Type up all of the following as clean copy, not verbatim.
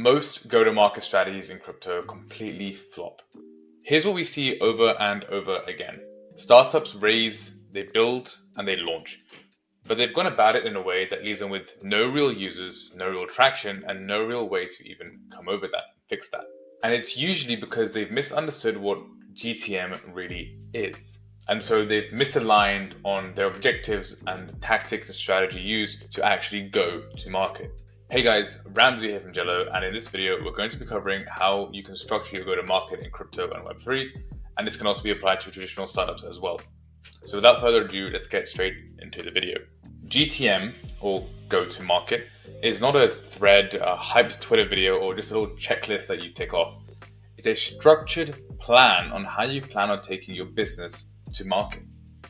Most go-to-market strategies in crypto completely flop. Here's what we see over and over again. Startups raise, they build, and they launch. But they've gone about it in a way that leaves them with no real users, no real traction, and no real way to even come over that, fix that. And it's usually because they've misunderstood what GTM really is. And so they've misaligned on their objectives and the tactics and strategy used to actually go to market. Hey guys, Ramsey here from Jello, and in this video, we're going to be covering how you can structure your go-to-market in crypto and Web3, and this can also be applied to traditional startups as well. So without further ado, let's get straight into the video. GTM, or go-to-market, is not a thread, a hyped Twitter video, or just a little checklist that you tick off. It's a structured plan on how you plan on taking your business to market,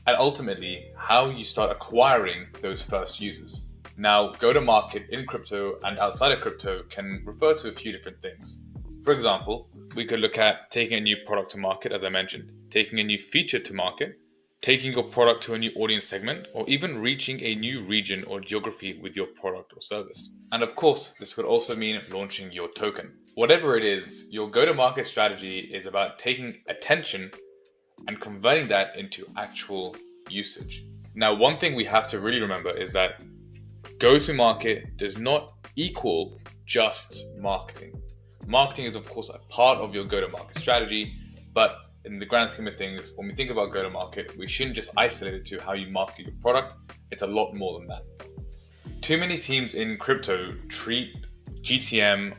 and ultimately how you start acquiring those first users. Now, go-to-market in crypto and outside of crypto can refer to a few different things. For example, we could look at taking a new product to market, as I mentioned, taking a new feature to market, taking your product to a new audience segment, or even reaching a new region or geography with your product or service. And of course, this could also mean launching your token. Whatever it is, your go-to-market strategy is about taking attention and converting that into actual usage. Now, one thing we have to really remember is that go-to-market does not equal just marketing. Marketing is, of course, a part of your go-to-market strategy, but in the grand scheme of things, when we think about go-to-market, we shouldn't just isolate it to how you market your product. It's a lot more than that. Too many teams in crypto treat GTM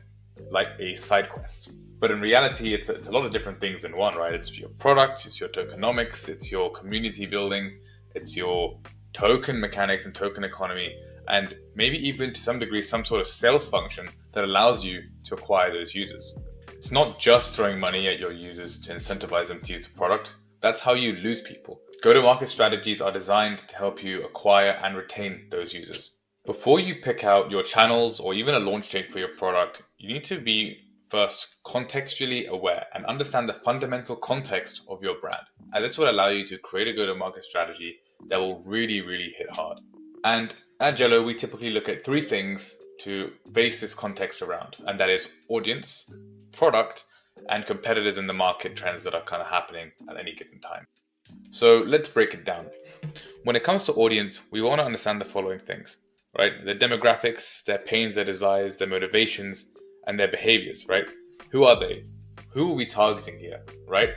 like a side quest. But in reality, it's a lot of different things in one, right? It's your product, it's your tokenomics, it's your community building, it's your token mechanics and token economy, and maybe even to some degree, some sort of sales function that allows you to acquire those users. It's not just throwing money at your users to incentivize them to use the product. That's how you lose people. Go-to-market strategies are designed to help you acquire and retain those users. Before you pick out your channels or even a launch date for your product, you need to be first contextually aware and understand the fundamental context of your brand. And this will allow you to create a go-to-market strategy that will really hit hard. And at Jello, we typically look at three things to base this context around, and that is audience, product, and competitors in the market trends that are kind of happening at any given time. So let's break it down. When it comes to audience, we want to understand the following things, right? Their demographics, their pains, their desires, their motivations, and their behaviors, right? Who are they? Who are we targeting here, right?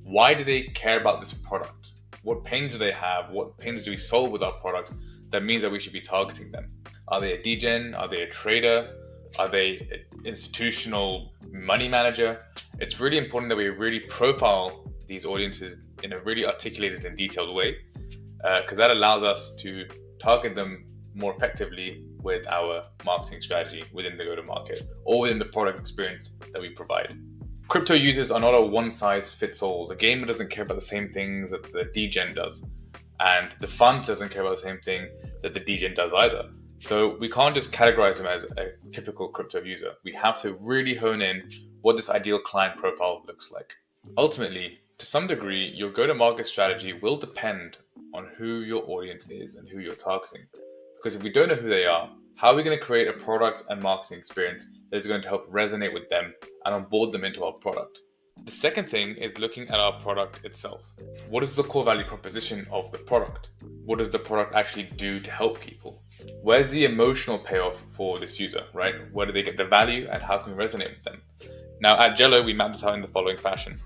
Why do they care about this product? What pains do they have? What pains do we solve with our product that means that we should be targeting them? Are they a degen? Are they a trader? Are they an institutional money manager? It's really important that we really profile these audiences in a really articulated and detailed way, because that allows us to target them more effectively with our marketing strategy within the go-to-market or within the product experience that we provide. Crypto users are not a one-size-fits-all. The gamer doesn't care about the same things that the degen does, and the fund doesn't care about the same thing that the degen does either. So we can't just categorize them as a typical crypto user. We have to really hone in what this ideal client profile looks like. Ultimately, to some degree, your go-to-market strategy will depend on who your audience is and who you're targeting. Because if we don't know who they are, how are we going to create a product and marketing experience that is going to help resonate with them and onboard them into our product? The second thing is looking at our product itself. What is the core value proposition of the product? What does the product actually do to help people? Where's the emotional payoff for this user, right? Where do they get the value and how can we resonate with them? Now at Jello, we map this out in the following fashion.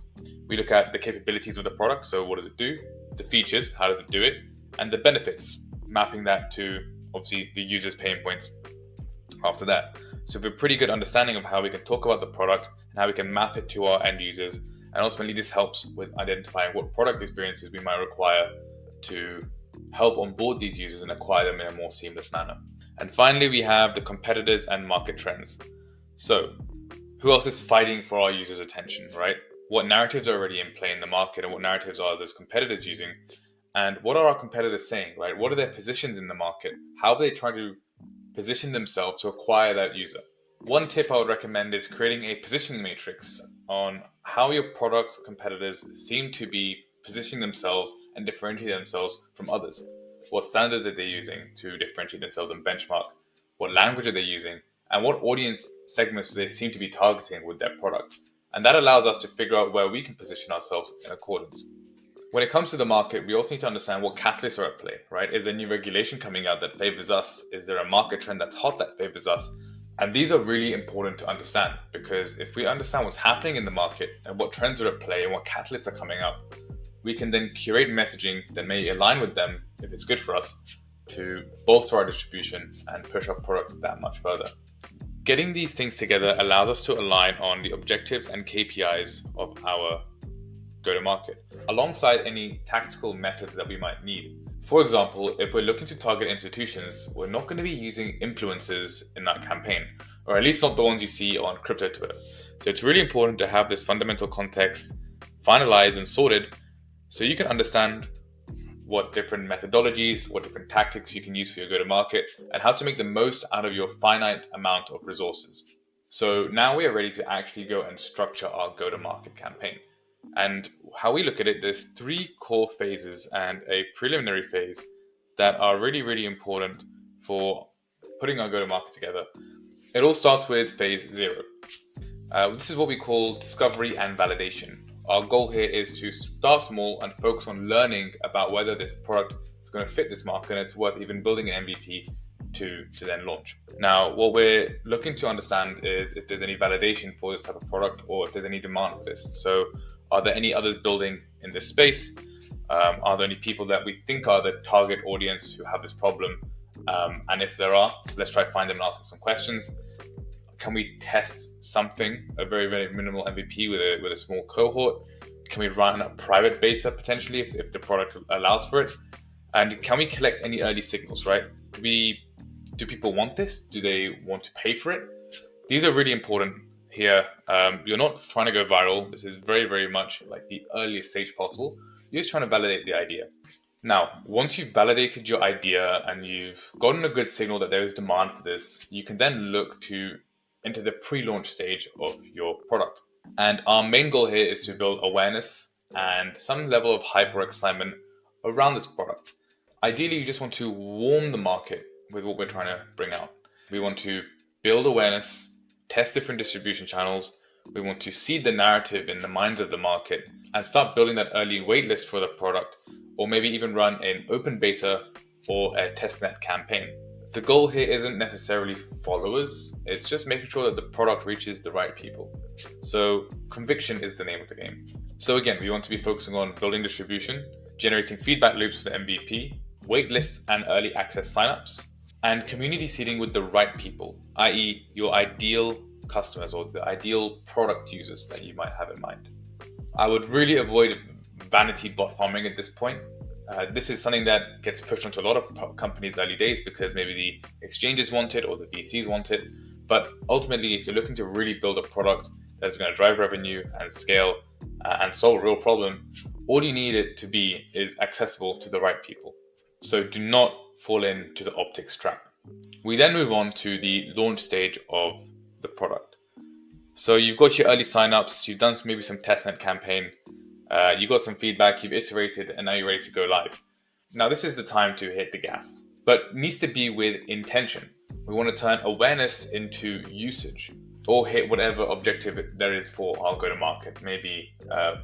We look at the capabilities of the product, so what does it do? The features, how does it do it? And the benefits, mapping that to obviously the user's pain points after that. So we have a pretty good understanding of how we can talk about the product and how we can map it to our end users. And ultimately this helps with identifying what product experiences we might require to help onboard these users and acquire them in a more seamless manner. And finally, we have the competitors and market trends. So who else is fighting for our users' attention, right? What narratives are already in play in the market and what narratives are those competitors using? And what are our competitors saying, right? What are their positions in the market? How are they trying to position themselves to acquire that user? One tip I would recommend is creating a positioning matrix on how your product competitors seem to be positioning themselves and differentiate themselves from others. What standards are they using to differentiate themselves and benchmark? What language are they using? and what audience segments they seem to be targeting with their product. And that allows us to figure out where we can position ourselves in accordance. When it comes to the market, we also need to understand what catalysts are at play, right? Is there new regulation coming out that favors us? Is there a market trend that's hot that favors us? And these are really important to understand, because if we understand what's happening in the market and what trends are at play and what catalysts are coming up, we can then curate messaging that may align with them if it's good for us to bolster our distribution and push our product that much further. Getting these things together allows us to align on the objectives and KPIs of our go-to-market, alongside any tactical methods that we might need. For example, if we're looking to target institutions, we're not going to be using influencers in that campaign, or at least not the ones you see on crypto Twitter. So it's really important to have this fundamental context finalized and sorted so you can understand what different methodologies, what different tactics you can use for your go-to-market, and how to make the most out of your finite amount of resources. So now we are ready to actually go and structure our go-to-market campaign. And how we look at it, there's 3 core phases and a preliminary phase that are really, really important for putting our go-to-market together. It all starts with phase 0. This is what we call discovery and validation. Our goal here is to start small and focus on learning about whether this product is going to fit this market and it's worth even building an MVP to then launch. Now, what we're looking to understand is if there's any validation for this type of product or if there's any demand for this. So are there any others building in this space? Are there any people that we think are the target audience who have this problem? And if there are, let's try to find them and ask them some questions. Can we test something, a very, very minimal MVP with a small cohort? Can we run a private beta potentially if the product allows for it? And can we collect any early signals, right? Do people want this? Do they want to pay for it? These are really important here. You're not trying to go viral. This is very, very much like the earliest stage possible. You're just trying to validate the idea. Now, once you've validated your idea and you've gotten a good signal that there is demand for this, you can then look to into the pre-launch stage of your product. And our main goal here is to build awareness and some level of hype or excitement around this product. Ideally, you just want to warm the market with what we're trying to bring out. We want to build awareness, test different distribution channels. We want to seed the narrative in the minds of the market and start building that early waitlist for the product, or maybe even run an open beta or a testnet campaign. The goal here isn't necessarily followers, it's just making sure that the product reaches the right people. So conviction is the name of the game. So again, we want to be focusing on building distribution, generating feedback loops for the MVP, waitlists and early access signups, and community seeding with the right people, i.e. your ideal customers or the ideal product users that you might have in mind. I would really avoid vanity bot farming at this point. This is something that gets pushed onto a lot of companies early days because maybe the exchanges want it or the VCs want it. But ultimately, if you're looking to really build a product that's going to drive revenue and scale and solve a real problem, all you need it to be is accessible to the right people. So do not fall into the optics trap. We then move on to the launch stage of the product. So you've got your early signups, you've done maybe some testnet campaign, you got some feedback, you've iterated, and now you're ready to go live. Now this is the time to hit the gas, but needs to be with intention. We want to turn awareness into usage or hit whatever objective there is for our go-to-market. Maybe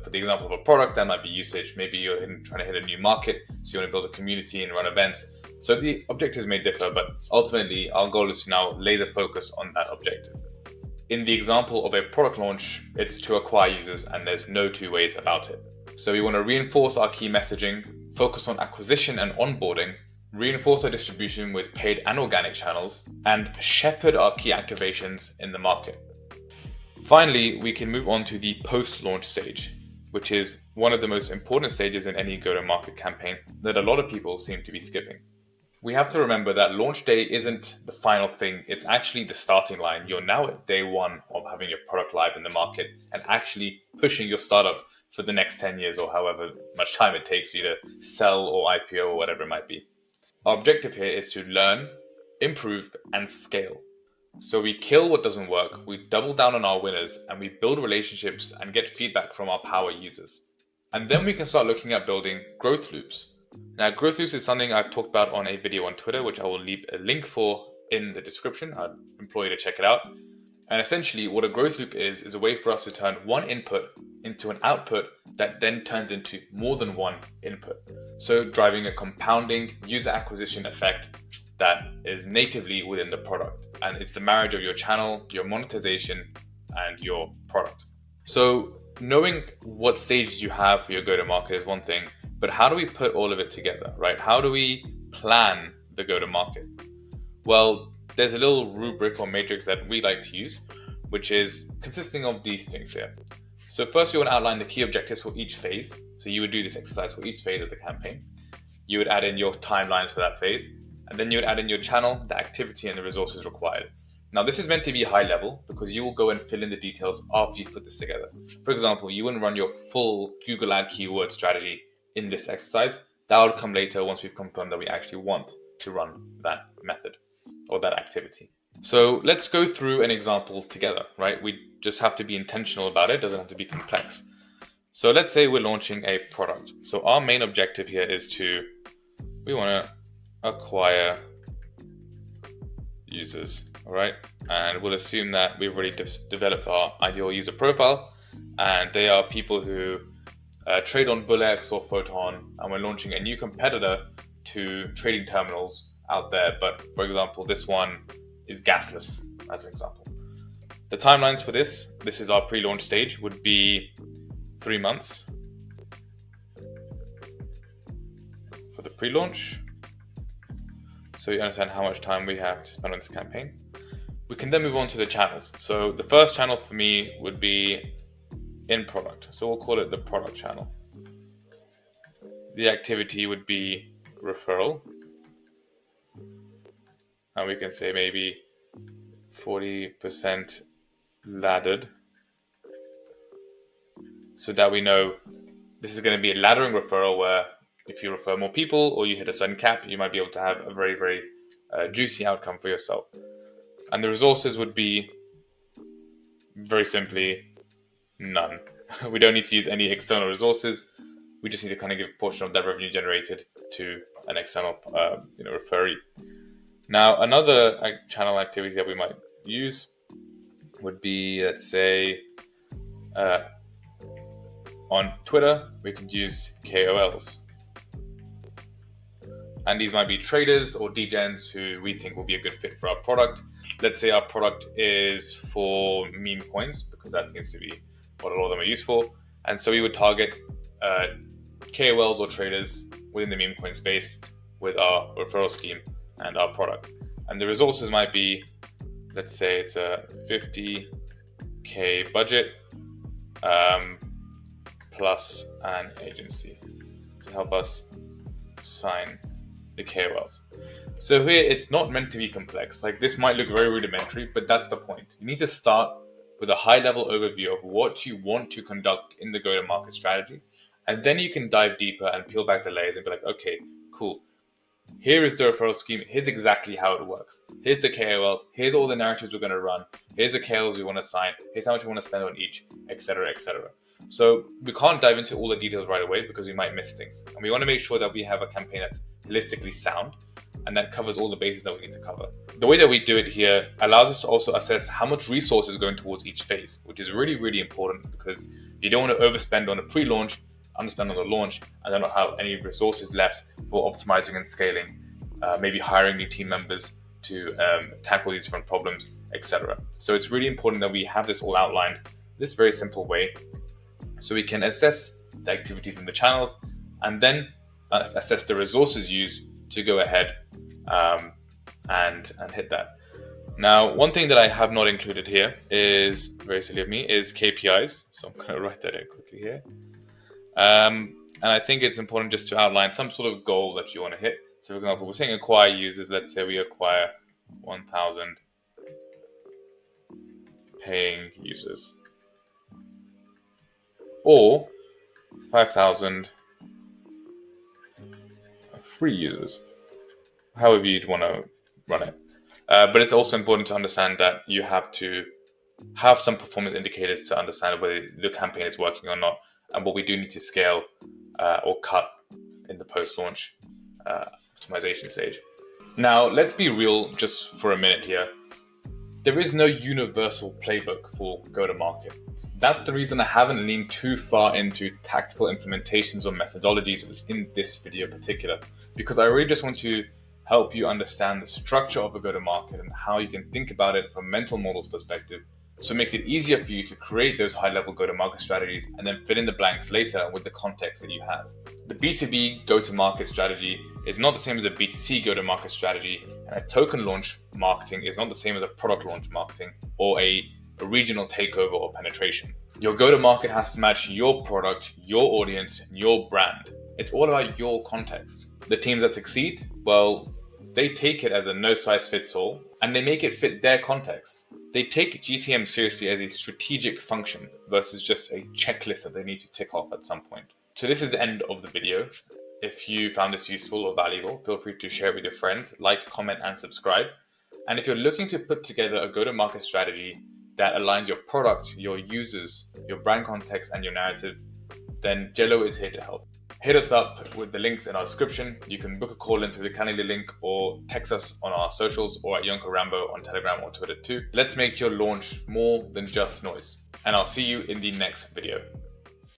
for the example of a product, that might be usage. Maybe you're trying to hit a new market, so you want to build a community and run events. So the objectives may differ, but ultimately our goal is to now laser focus on that objective. In the example of a product launch, it's to acquire users and there's no two ways about it. So we want to reinforce our key messaging, focus on acquisition and onboarding, reinforce our distribution with paid and organic channels, and shepherd our key activations in the market. Finally, we can move on to the post-launch stage, which is one of the most important stages in any go-to-market campaign that a lot of people seem to be skipping. We have to remember that launch day isn't the final thing, it's actually the starting line. You're now at day 1 of having your product live in the market and actually pushing your startup for the next 10 years or however much time it takes for you to sell or IPO or whatever it might be. Our objective here is to learn, improve, and scale. So we kill what doesn't work, we double down on our winners, and we build relationships and get feedback from our power users. And then we can start looking at building growth loops. Now, growth loops is something I've talked about on a video on Twitter, which I will leave a link for in the description. I'd implore you to check it out. And essentially, what a growth loop is a way for us to turn one input into an output that then turns into more than one input. So driving a compounding user acquisition effect that is natively within the product. And it's the marriage of your channel, your monetization, and your product. So knowing what stages you have for your go-to-market is one thing, but how do we put all of it together, right? How do we plan the go-to-market? Well, there's a little rubric or matrix that we like to use, which is consisting of these things here. So first, we want to outline the key objectives for each phase. So you would do this exercise for each phase of the campaign. You would add in your timelines for that phase, and then you would add in your channel, the activity, and the resources required. Now, this is meant to be high level because you will go and fill in the details after you've put this together. For example, you wouldn't run your full Google Ad keyword strategy in this exercise. That will come later once we've confirmed that we actually want to run that method or that activity. So let's go through an example together, right? We just have to be intentional about it. It doesn't have to be complex. So let's say we're launching a product. So our main objective here is we want to acquire users, all right? And we'll assume that we've already developed our ideal user profile, and they are people who trade on Bullex or Photon, and we're launching a new competitor to trading terminals out there. But for example, this one is gasless, as an example. The timelines for this is our pre-launch stage, would be 3 months for the pre-launch. So you understand how much time we have to spend on this campaign. We can then move on to the channels. So the first channel for me would be in product. So we'll call it the product channel. The activity would be referral. And we can say maybe 40% laddered, so that we know this is going to be a laddering referral where if you refer more people or you hit a certain cap, you might be able to have a very, very juicy outcome for yourself. And the resources would be very simply none. We don't need to use any external resources. We just need to kind of give a portion of that revenue generated to an external referee. Now, another channel activity that we might use would be, let's say, on Twitter, we could use KOLs. And these might be traders or degens who we think will be a good fit for our product. Let's say our product is for meme coins, because that seems to be what a lot of them are used for. And so we would target KOLs or traders within the meme coin space with our referral scheme and our product. And the resources might be, let's say it's a 50K budget plus an agency to help us sign the KOLs. So here it's not meant to be complex. Like, this might look very rudimentary, but that's the point. You need to start with a high level overview of what you want to conduct in the go-to-market strategy. And then you can dive deeper and peel back the layers and be like, okay, cool. Here is the referral scheme. Here's exactly how it works. Here's the KOLs. Here's all the narratives we're going to run. Here's the KOLs we want to sign. Here's how much we want to spend on each, etc., etc. So we can't dive into all the details right away because we might miss things. And we want to make sure that we have a campaign that's holistically sound and that covers all the bases that we need to cover. The way that we do it here allows us to also assess how much resources are going towards each phase, which is really, really important because you don't want to overspend on a pre-launch, underspend on the launch, and then not have any resources left for optimizing and scaling, maybe hiring new team members to tackle these different problems, etc. So it's really important that we have this all outlined this very simple way, so we can assess the activities in the channels and then assess the resources used to go ahead and hit that. Now, one thing that I have not included here is, very silly of me, is KPIs. So I'm going to write that in quickly here. And I think it's important just to outline some sort of goal that you want to hit. So for example, we're saying acquire users. Let's say we acquire 1,000 paying users, or 5,000 free users, however you'd want to run it. But it's also important to understand that you have to have some performance indicators to understand whether the campaign is working or not, and what we do need to scale or cut in the post-launch optimization stage. Now, let's be real just for a minute here. There is no universal playbook for go-to-market. That's the reason I haven't leaned too far into tactical implementations or methodologies in this video in particular, because I really just want to help you understand the structure of a go-to-market and how you can think about it from a mental models perspective, so it makes it easier for you to create those high-level go-to-market strategies and then fill in the blanks later with the context that you have. The B2B go-to-market strategy is not the same as a B2C go-to-market strategy, and a token launch marketing is not the same as a product launch marketing or a regional takeover or penetration. Your go-to-market has to match your product, your audience, and your brand. It's all about your context. The teams that succeed, well, they take it as a no-size-fits-all, and they make it fit their context. They take GTM seriously as a strategic function versus just a checklist that they need to tick off at some point. So this is the end of the video. If you found this useful or valuable, feel free to share it with your friends, like, comment, and subscribe. And if you're looking to put together a go-to-market strategy that aligns your product, your users, your brand context, and your narrative, then Jello is here to help. Hit us up with the links in our description. You can book a call in through the Calendly link or text us on our socials or at Yonko Rambo on Telegram or Twitter too. Let's make your launch more than just noise. And I'll see you in the next video.